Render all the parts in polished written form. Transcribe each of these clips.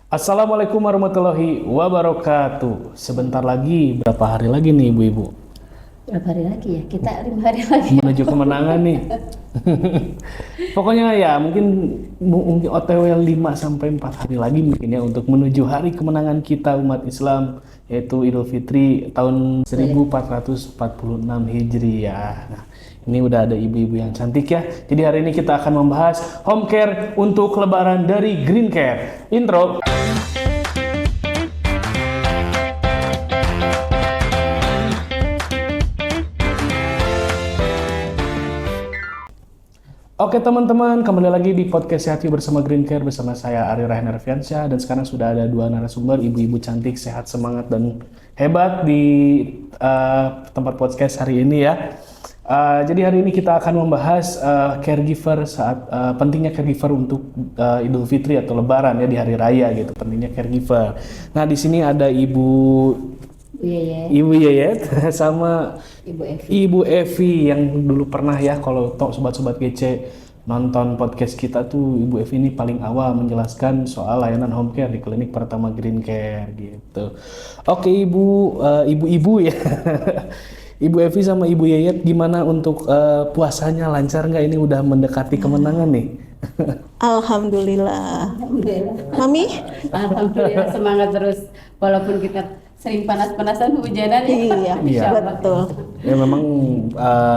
Assalamualaikum warahmatullahi wabarakatuh. Sebentar lagi, berapa hari lagi nih ibu-ibu? Berapa hari lagi ya? Kita 5 hari lagi. Menuju kemenangan nih. Pokoknya ya mungkin OTW 5 sampai 4 hari lagi mungkin ya untuk menuju hari kemenangan kita umat Islam, yaitu Idul Fitri tahun 1446 Hijriah. Nah, ini udah ada ibu-ibu yang cantik ya. Jadi hari ini kita akan membahas home care untuk lebaran dari Green Care. Intro. Oke teman-teman, kembali lagi di podcast Sehat Yuk bersama Green Care bersama saya Ari Rahner Fiansyah, dan sekarang sudah ada dua narasumber, ibu-ibu cantik, sehat, semangat, dan hebat di tempat podcast hari ini ya. Jadi hari ini kita akan membahas caregiver saat pentingnya caregiver untuk Idul Fitri atau Lebaran ya, di hari raya gitu, pentingnya caregiver. Nah di sini ada Ibu Yeyet sama Ibu Evi yang dulu pernah ya, kalau sobat-sobat GC nonton podcast kita tuh, Ibu Evi ini paling awal menjelaskan soal layanan home care di klinik pertama Green Care gitu. Oke ibu-ibu ya. Ibu Evi sama Ibu Yeyet, gimana untuk puasanya, lancar nggak? Ini udah mendekati kemenangan nih. Alhamdulillah. Mami? Alhamdulillah, semangat terus walaupun kita sering panas-panasan hujanan ya. Iya, betul. Ya memang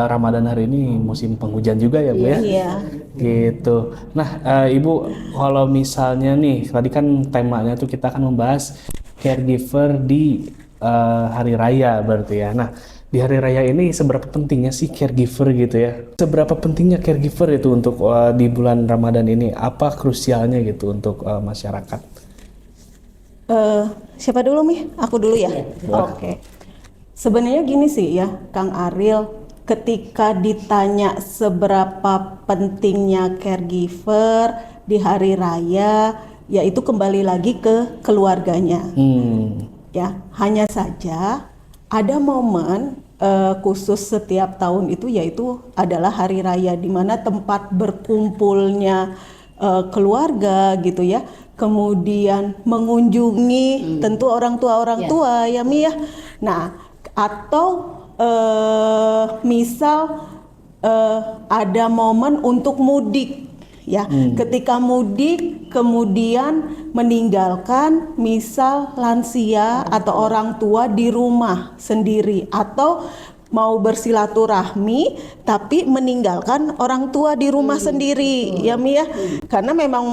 Ramadan hari ini musim penghujan juga ya Bu ya. Iya. Gitu. Nah Ibu, kalau misalnya nih tadi kan temanya tuh kita akan membahas caregiver di hari raya berarti ya. Nah di hari raya ini seberapa pentingnya sih caregiver gitu ya? Seberapa pentingnya caregiver itu untuk di bulan Ramadan ini? Apa krusialnya gitu untuk masyarakat? Siapa dulu Mi? Aku dulu ya? Oke. Sebenarnya gini sih ya, Kang Ariel, ketika ditanya seberapa pentingnya caregiver di hari raya, ya itu kembali lagi ke keluarganya. Ya, hanya saja ada momen khusus setiap tahun itu, yaitu adalah hari raya, di mana tempat berkumpulnya keluarga gitu ya, kemudian mengunjungi tentu orang tua ya Mi ya. Nah, atau misal ada momen untuk mudik ya, ketika mudik kemudian meninggalkan misal lansia atau orang tua di rumah sendiri, atau mau bersilaturahmi tapi meninggalkan orang tua di rumah sendiri ya Mi ya. Karena memang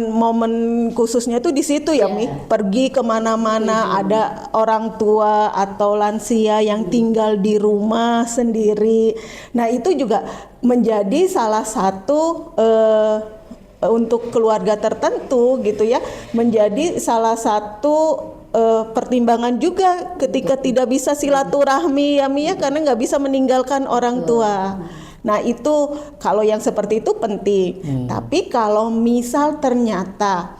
momen khususnya itu di situ ya Mi, pergi kemana-mana ada orang tua atau lansia yang tinggal di rumah sendiri. Nah itu juga menjadi salah satu untuk keluarga tertentu gitu ya, menjadi salah satu pertimbangan juga ketika tidak bisa silaturahmi ya Mi ya, karena nggak bisa meninggalkan orang tua. Nah itu kalau yang seperti itu penting. Tapi kalau misal ternyata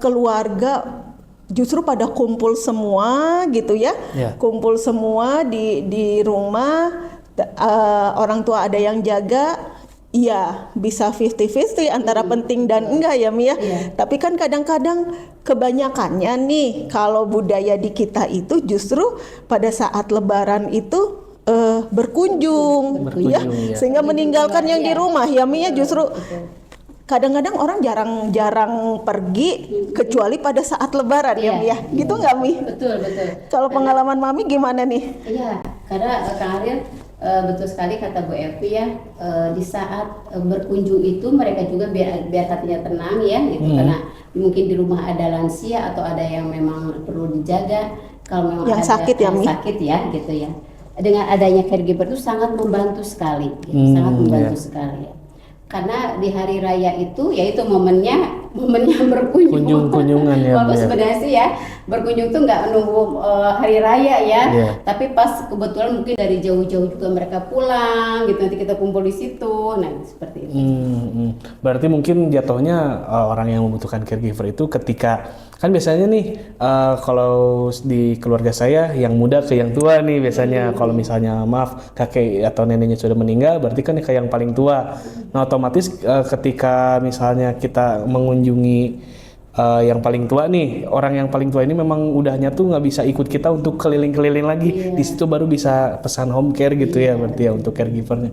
keluarga justru pada kumpul semua gitu ya, kumpul semua di rumah, orang tua ada yang jaga. Iya, bisa 50-50 antara penting dan enggak ya Mi ya. Tapi kan kadang-kadang kebanyakannya nih, kalau budaya di kita itu justru pada saat Lebaran itu berkunjung ya, sehingga meninggalkan yang di rumah ya Mi ya. Justru kadang-kadang orang jarang pergi kecuali pada saat Lebaran ya Mi ya. Gitu nggak Mi? Betul. Kalau pengalaman Mami gimana nih? Iya, karena Kang Ariel betul sekali kata Bu Evi ya, di saat berkunjung itu mereka juga biar hatinya tenang ya gitu, karena mungkin di rumah ada lansia atau ada yang memang perlu dijaga, kalau memang yang ada sakit ya Mi? Sakit ya gitu ya. Dengan adanya caregiver itu sangat membantu sekali, sangat membantu sekali ya. Karena di hari raya itu yaitu momennya Kunjungan ya. Walaupun sebenarnya sih ya berkunjung tuh nggak nunggu hari raya ya, tapi pas kebetulan mungkin dari jauh-jauh juga mereka pulang gitu, nanti kita kumpul di situ. Nah seperti itu. Berarti mungkin jatuhnya orang yang membutuhkan caregiver itu ketika, kan biasanya nih kalau di keluarga saya yang muda ke yang tua nih biasanya. Kalau misalnya maaf kakek atau neneknya sudah meninggal, berarti kan ke yang paling tua. Nah otomatis ketika misalnya kita mengunjungi yang paling tua nih, orang yang paling tua ini memang udahnya tuh nggak bisa ikut kita untuk keliling-keliling lagi. Di situ baru bisa pesan home care gitu ya, berarti ya untuk caregivernya.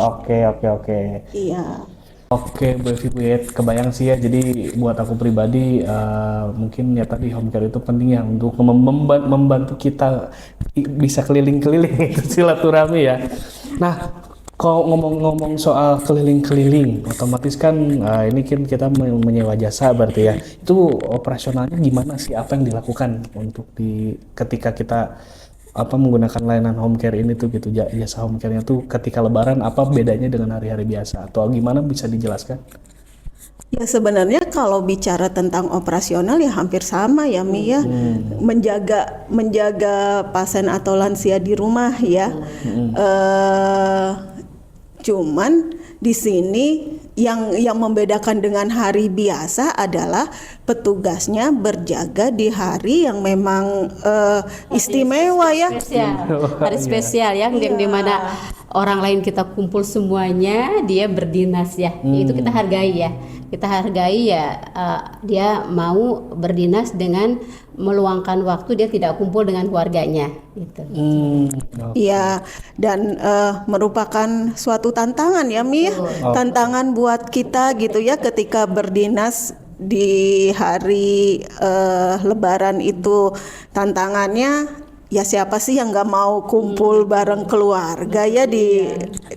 Oke. Iya. Oke, Bu Evi, Bu Yet, kebayang sih ya. Jadi buat aku pribadi, mungkin ya tadi home care itu penting ya untuk membantu kita bisa keliling-keliling itu silaturahmi ya. Nah, kalau ngomong-ngomong soal keliling-keliling, otomatis kan ini kan kita menyewa jasa berarti ya. Itu operasionalnya gimana sih? Apa yang dilakukan untuk ketika kita menggunakan layanan home care ini tuh gitu, jasa home care-nya tuh ketika Lebaran apa bedanya dengan hari-hari biasa atau gimana, bisa dijelaskan? Ya sebenarnya kalau bicara tentang operasional ya hampir sama ya Mi ya. Menjaga pasien atau lansia di rumah ya. Cuman di sini yang membedakan dengan hari biasa adalah petugasnya berjaga di hari yang memang istimewa ya. Hari spesial ya, di mana orang lain kita kumpul semuanya, dia berdinas ya. Itu kita hargai ya. Kita hargai ya, dia mau berdinas dengan meluangkan waktu, dia tidak kumpul dengan keluarganya gitu. Iya, dan merupakan suatu tantangan ya Mi, tantangan buat kita gitu ya ketika berdinas di hari Lebaran itu. Tantangannya ya siapa sih yang nggak mau kumpul bareng keluarga ya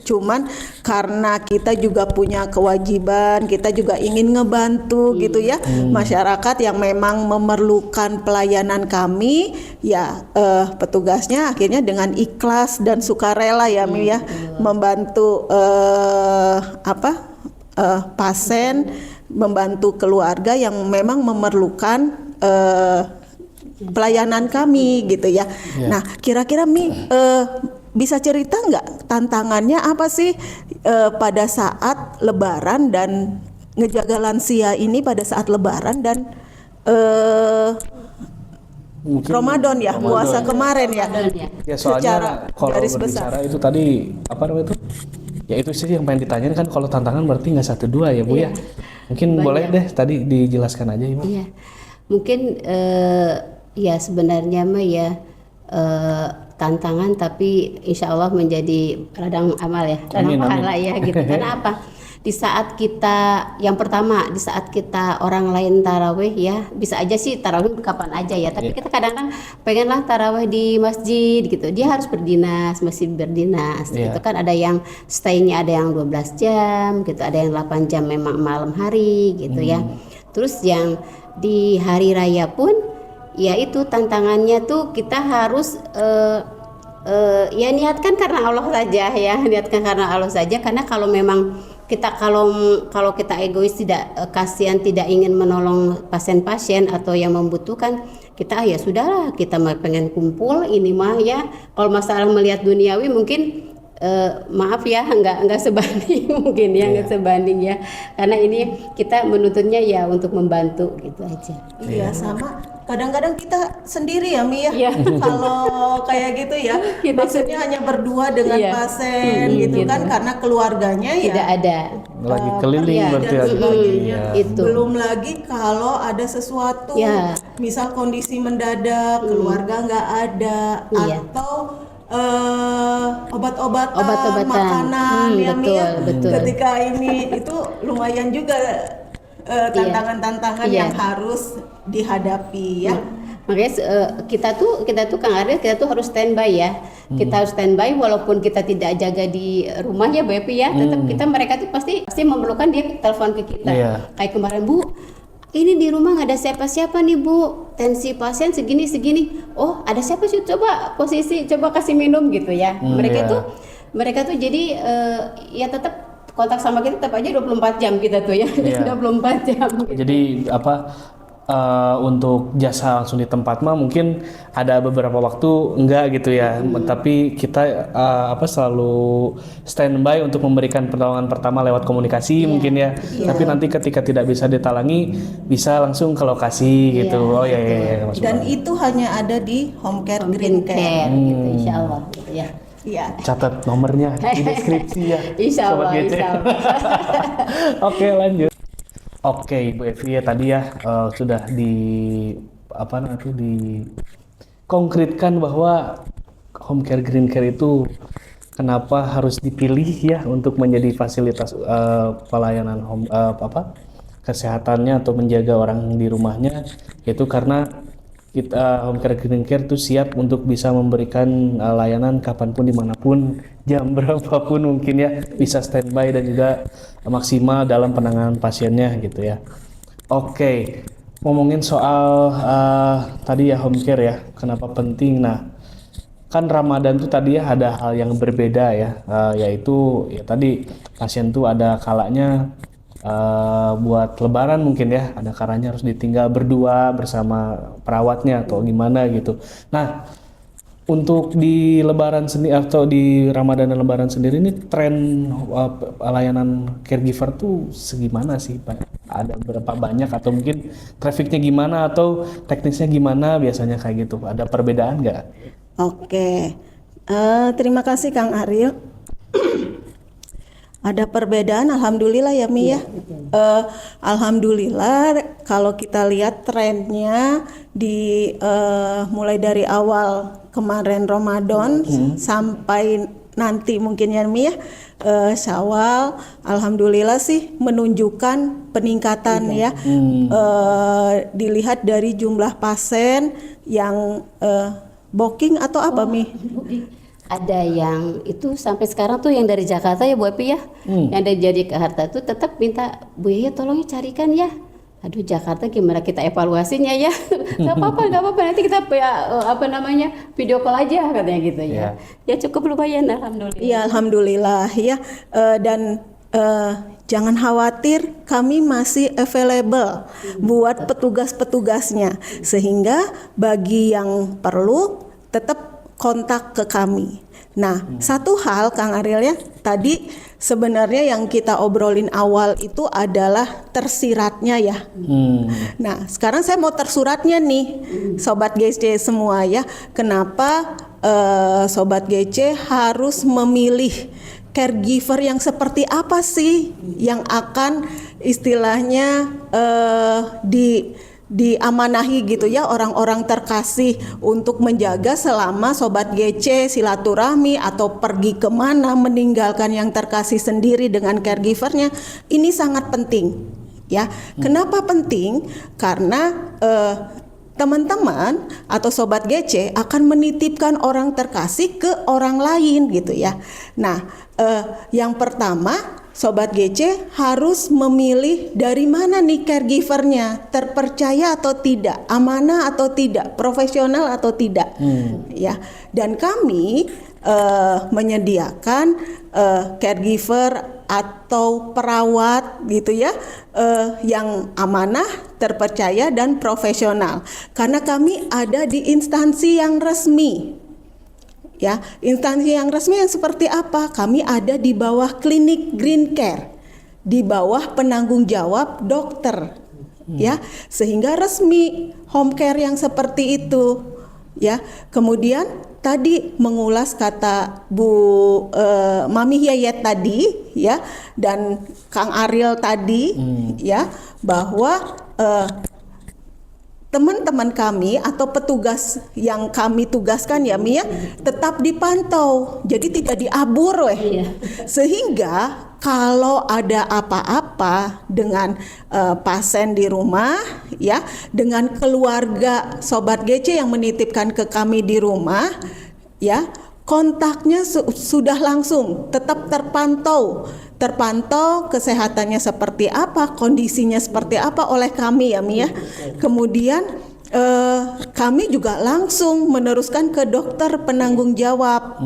cuman karena kita juga punya kewajiban, kita juga ingin ngebantu gitu ya masyarakat yang memang memerlukan pelayanan kami ya, petugasnya akhirnya dengan ikhlas dan sukarela ya Mi ya membantu pasien, membantu keluarga yang memang memerlukan pelayanan kami gitu ya. Nah, kira-kira Mi bisa cerita nggak tantangannya apa sih pada saat Lebaran dan ngejaga lansia ini pada saat Lebaran dan Ramadan ya, puasa kemarin ya. Ya soalnya kalau berbicara itu tadi apa namanya itu? Ya itu sih yang pengen ditanyain kan, kalau tantangan berarti nggak 1-2 ya Bu ya. Mungkin boleh deh tadi dijelaskan aja Ibu. Iya. Mungkin ya sebenarnya mah ya tantangan, tapi insya Allah menjadi ladang amal ya, ladang pahala ya gitu. Karena apa? Di saat kita yang pertama, di saat kita orang lain tarawih ya, bisa aja sih tarawih kapan aja ya, tapi kita kadang-kadang pengenlah tarawih di masjid gitu. Dia harus berdinas, masih berdinas gitu kan. Ada yang stay-nya ada yang 12 jam gitu, ada yang 8 jam memang malam hari gitu ya. Terus yang di hari raya pun ya itu tantangannya tuh kita harus ya niatkan karena Allah saja ya, niatkan karena Allah saja. Karena kalau memang kita kalau kita egois, tidak kasihan, tidak ingin menolong pasien-pasien atau yang membutuhkan, kita ya sudahlah, kita pengen kumpul ini mah ya. Kalau masalah melihat duniawi mungkin maaf ya, nggak sebanding mungkin ya, nggak sebanding ya, karena ini kita menuntutnya ya untuk membantu gitu aja. Iya sama, kadang-kadang kita sendiri ya Mi ya, kalau kayak gitu ya, maksudnya hanya berdua dengan pasien gitu kan, karena keluarganya ya tidak ada lagi keliling berarti itu. Belum lagi kalau ada sesuatu, misal kondisi mendadak, keluarga nggak ada, atau obat-obatan, makanan ya Mi ya. Ketika ini itu lumayan juga tantangan-tantangan yang harus dihadapi ya. Makanya kita tuh Kang Ariel, kita tuh harus standby ya. Kita harus standby walaupun kita tidak jaga di rumah ya Bu Epi ya, tetap mereka tuh pasti memerlukan, dia telepon ke kita. Kayak kemarin, Bu, ini di rumah nggak ada siapa-siapa nih Bu, tensi pasien segini. Oh ada siapa sih, coba posisi, coba kasih minum gitu ya. Mereka tuh jadi ya tetap kontak sama kita tetap aja 24 jam kita tuh ya. 24 jam gitu. Jadi untuk jasa langsung di tempat mah mungkin ada beberapa waktu enggak gitu ya, tapi kita selalu standby untuk memberikan pertolongan pertama lewat komunikasi mungkin ya. Tapi nanti ketika tidak bisa ditalangi bisa langsung ke lokasi gitu. Dan itu hanya ada di Home Care Green Care gitu, insya Allah gitu ya. Iya. Catat nomornya di deskripsi ya. Insya Allah. Oke, lanjut. Oke, Ibu Evi ya tadi ya sudah di apa namanya itu dikonkretkan bahwa home care green care itu kenapa harus dipilih ya untuk menjadi fasilitas pelayanan kesehatannya atau menjaga orang di rumahnya, yaitu karena kita home care green care itu siap untuk bisa memberikan layanan kapanpun dimanapun jam berapapun mungkin ya, bisa standby dan juga maksimal dalam penanganan pasiennya gitu ya. Oke, ngomongin soal tadi ya home care ya, kenapa penting. Nah, kan Ramadan tuh tadi ya ada hal yang berbeda ya, yaitu ya tadi pasien tuh ada kalanya buat lebaran mungkin ya, ada kalanya harus ditinggal berdua bersama perawatnya atau gimana gitu. Nah, untuk di lebaran sendiri atau di Ramadan dan lebaran sendiri ini tren layanan caregiver tuh segimana sih Pak? Ada berapa banyak atau mungkin trafficnya gimana atau teknisnya gimana biasanya kayak gitu? Ada perbedaan nggak? Oke, terima kasih Kang Ariel. Ada perbedaan, alhamdulillah ya Mi ya. Alhamdulillah kalau kita lihat trennya di mulai dari awal kemarin Ramadan sampai nanti mungkin ya Mi ya, Syawal, alhamdulillah sih menunjukkan peningkatan ya. Dilihat dari jumlah pasien yang booking atau apa Mi? Ada yang itu sampai sekarang tuh yang dari Jakarta ya Bu Epi ya, yang dari Jakarta tuh tetap minta Bu Yaya tolong carikan ya. Aduh Jakarta gimana kita evaluasinya ya? Nggak apa-apa nanti kita video call aja katanya gitu ya. Ya cukup lumayan alhamdulillah. Iya alhamdulillah ya. Dan jangan khawatir, kami masih available buat petugas-petugasnya, sehingga bagi yang perlu tetap kontak ke kami. Nah, satu hal Kang Ariel ya, tadi sebenarnya yang kita obrolin awal itu adalah tersiratnya ya. Nah, sekarang saya mau tersuratnya nih, Sobat GC semua ya. Kenapa Sobat GC harus memilih caregiver yang seperti apa sih yang akan istilahnya diamanahi gitu ya, orang-orang terkasih untuk menjaga selama Sobat GC silaturahmi atau pergi kemana meninggalkan yang terkasih sendiri dengan caregivernya. Ini sangat penting ya. Kenapa penting? Karena teman-teman atau Sobat GC akan menitipkan orang terkasih ke orang lain gitu ya. Nah, yang pertama Sobat GC harus memilih dari mana nih caregivernya, terpercaya atau tidak, amanah atau tidak, profesional atau tidak, ya. Dan kami menyediakan caregiver atau perawat gitu ya, yang amanah, terpercaya dan profesional. Karena kami ada di instansi yang resmi. Ya, instansi yang resmi yang seperti apa? Kami ada di bawah klinik Green Care, di bawah penanggung jawab dokter, ya, sehingga resmi home care yang seperti itu, ya. Kemudian tadi mengulas kata Bu Mami Yayet tadi, ya, dan Kang Ariel tadi, ya, bahwa teman-teman kami atau petugas yang kami tugaskan ya Mia tetap dipantau, jadi tidak diabur sehingga kalau ada apa-apa dengan pasien di rumah ya, dengan keluarga Sobat GC yang menitipkan ke kami di rumah ya, kontaknya sudah langsung tetap terpantau kesehatannya seperti apa, kondisinya seperti apa oleh kami ya Mia. Kemudian kami juga langsung meneruskan ke dokter penanggung jawab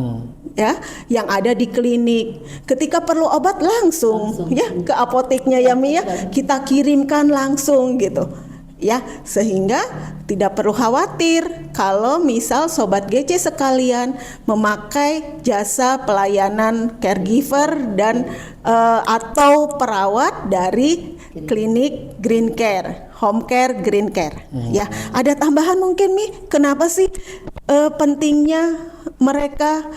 ya yang ada di klinik. Ketika perlu obat langsung ya ke apoteknya ya Mia, kita kirimkan langsung gitu. Ya, sehingga tidak perlu khawatir kalau misal Sobat GC sekalian memakai jasa pelayanan caregiver dan atau perawat dari klinik Green Care, Home Care Green Care. Ya, ada tambahan mungkin Mi, kenapa sih pentingnya mereka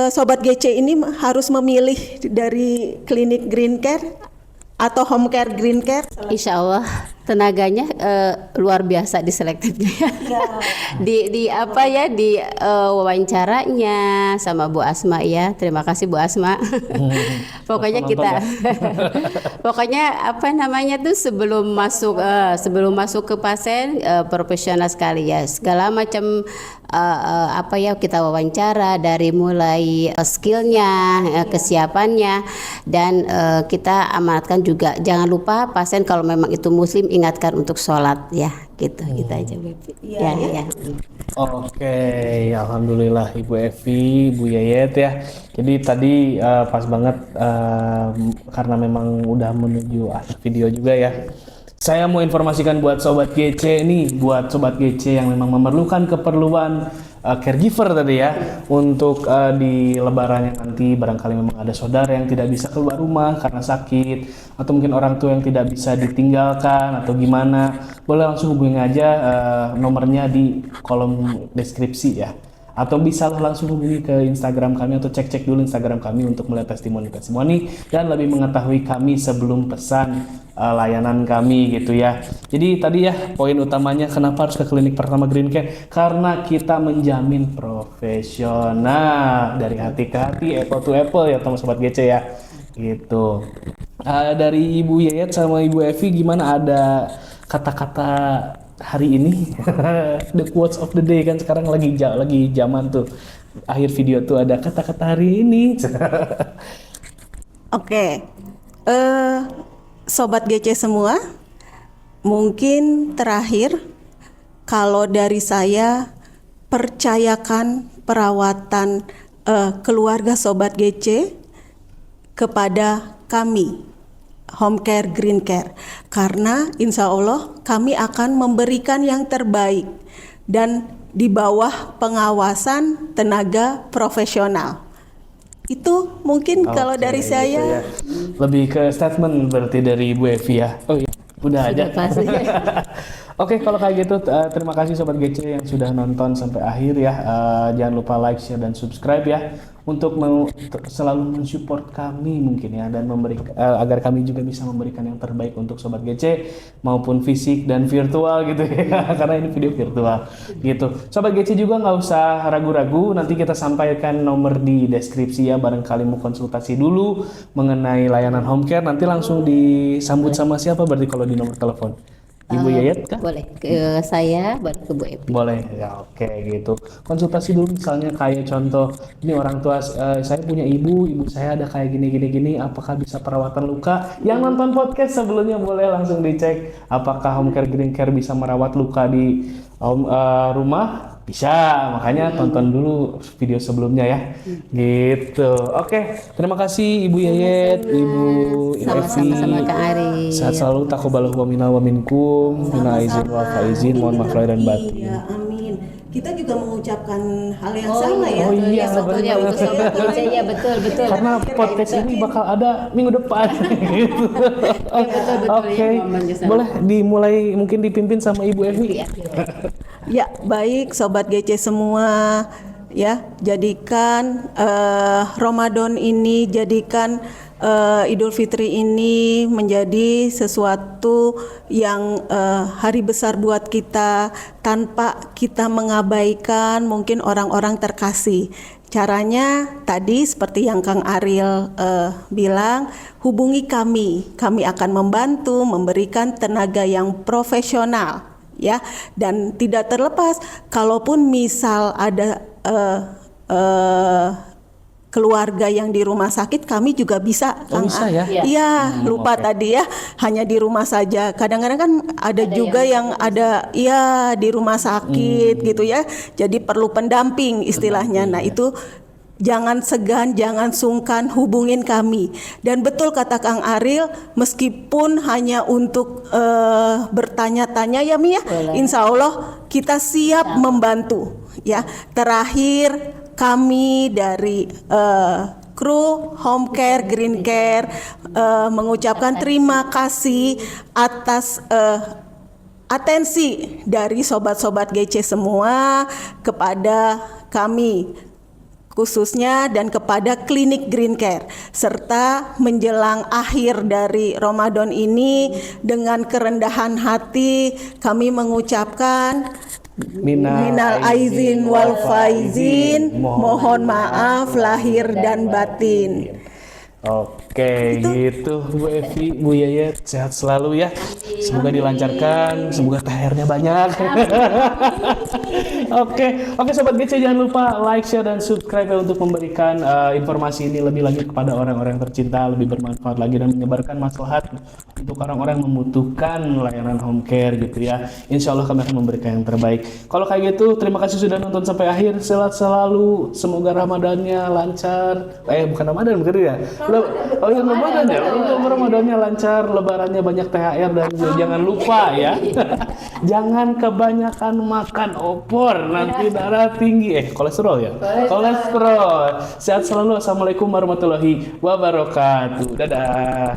Sobat GC ini harus memilih dari klinik Green Care? atau home care green care? Insya Allah tenaganya luar biasa di selektifnya ya. Di apa ya di wawancaranya sama Bu Asma ya. Terima kasih Bu Asma. Pokoknya kita pokoknya apa namanya tuh sebelum masuk ke pasien profesional sekali ya. Segala macam apa ya kita wawancara dari mulai skillnya, kesiapannya, dan kita amanatkan juga jangan lupa pasien kalau memang itu muslim ingatkan untuk sholat ya gitu kita aja ya. Oke, alhamdulillah Ibu Evi, Bu Yayet ya. Jadi tadi pas banget karena memang udah menuju akhir video juga ya. Saya mau informasikan buat Sobat GC nih, buat Sobat GC yang memang memerlukan keperluan caregiver tadi ya, untuk di lebarannya nanti barangkali memang ada saudara yang tidak bisa keluar rumah karena sakit, atau mungkin orang tua yang tidak bisa ditinggalkan atau gimana, boleh langsung hubungi aja nomornya di kolom deskripsi ya. Atau bisa langsung hubungi ke Instagram kami atau cek dulu Instagram kami untuk melihat testimoni dan lebih mengetahui kami sebelum pesan layanan kami gitu ya. Jadi tadi ya poin utamanya kenapa harus ke klinik pertama Green Care, karena kita menjamin profesional dari hati ke hati, apple to apple ya teman Sobat GC ya gitu. Dari Ibu Yayat sama Ibu Evi gimana, ada kata-kata hari ini? The quotes of the day kan sekarang lagi zaman tuh, akhir video tuh ada kata-kata hari ini. Oke, Sobat GC semua, mungkin terakhir kalau dari saya, percayakan perawatan keluarga Sobat GC kepada kami Home Care Green Care, karena insya Allah kami akan memberikan yang terbaik dan di bawah pengawasan tenaga profesional. Itu mungkin kalau dari saya. Gitu ya. Lebih ke statement berarti dari Ibu Evi ya. Oh iya, udah aja. Oke, kalau kayak gitu terima kasih Sobat GC yang sudah nonton sampai akhir ya. Jangan lupa like, share, dan subscribe ya, untuk selalu mensupport kami mungkin ya, dan agar kami juga bisa memberikan yang terbaik untuk Sobat GC maupun fisik dan virtual gitu ya. Karena ini video virtual gitu. Sobat GC juga nggak usah ragu-ragu, nanti kita sampaikan nomor di deskripsi ya, barangkali mau konsultasi dulu mengenai layanan home care, nanti langsung disambut sama siapa berarti kalau di nomor telepon? Ibu Yayat kah? Boleh ke saya, baru ke Bu Evi. Boleh ya, oke gitu. Konsultasi dulu misalnya kayak contoh, ini orang tua saya punya ibu saya ada kayak gini, apakah bisa perawatan luka? Yang nonton podcast sebelumnya boleh langsung dicek apakah Home Care Green Care bisa merawat luka di rumah. Bisa, makanya tonton dulu video sebelumnya ya. Gitu. Oke, terima kasih Ibu Yayet, Ibu Evi. Sama Kak Ari. Sehat selalu, taqabbalallahu wa minna wa minkum. Minal aizin wal faizin, mohon maaf lahir dan batin. Iya, amin. Kita juga mengucapkan hal yang sama ya. Oh iya, sebetulnya untuk Sobat GC ya, betul. Karena podcast ini bakal ada minggu depan gitu. Oke, boleh dimulai mungkin dipimpin sama Ibu Evi. Ya, baik Sobat GC semua ya, jadikan Ramadan ini, jadikan Idul Fitri ini menjadi sesuatu yang hari besar buat kita, tanpa kita mengabaikan mungkin orang-orang terkasih. Caranya tadi seperti yang Kang Ariel bilang, hubungi kami akan membantu memberikan tenaga yang profesional ya, dan tidak terlepas kalaupun misal ada keluarga yang di rumah sakit, kami juga bisa. Bisa ya? Iya, lupa tadi ya, hanya di rumah saja. Kadang-kadang kan ada juga yang ada ya di rumah sakit gitu ya. Jadi perlu pendamping istilahnya. Nah, itu jangan segan, jangan sungkan, hubungin kami. Dan betul kata Kang Ariel, meskipun hanya untuk bertanya-tanya ya Mi ya, insya Allah kita siap membantu ya. Terakhir kami dari kru Home Care Green Care mengucapkan terima kasih atas atensi dari sobat-sobat GC semua kepada kami, khususnya dan kepada klinik Green Care, serta menjelang akhir dari Ramadan ini dengan kerendahan hati kami mengucapkan minal aizin wal faizin, mohon maaf lahir dan batin. Oke, gitu Bu Evi, Bu Yayat, sehat selalu ya. Semoga dilancarkan, semoga THR-nya banyak. Oke, Sobat GC, jangan lupa like, share, dan subscribe ya untuk memberikan informasi ini lebih lagi kepada orang-orang tercinta, lebih bermanfaat lagi dan menyebarkan maslahat untuk orang-orang yang membutuhkan layanan home care gitu ya. Insya Allah kami akan memberikan yang terbaik. Kalau kayak gitu, terima kasih sudah nonton sampai akhir. Sehat selalu, semoga Ramadannya lancar. Bukan Ramadan, begitu ya? Oh iya, Ramadan ya. Ramadannya lancar, Lebarannya banyak THR, dan jangan lupa ya. Jangan kebanyakan makan opor, nanti darah tinggi. Kolesterol ya? Kolesterol. Sehat selalu. Assalamualaikum warahmatullahi wabarakatuh. Dadah.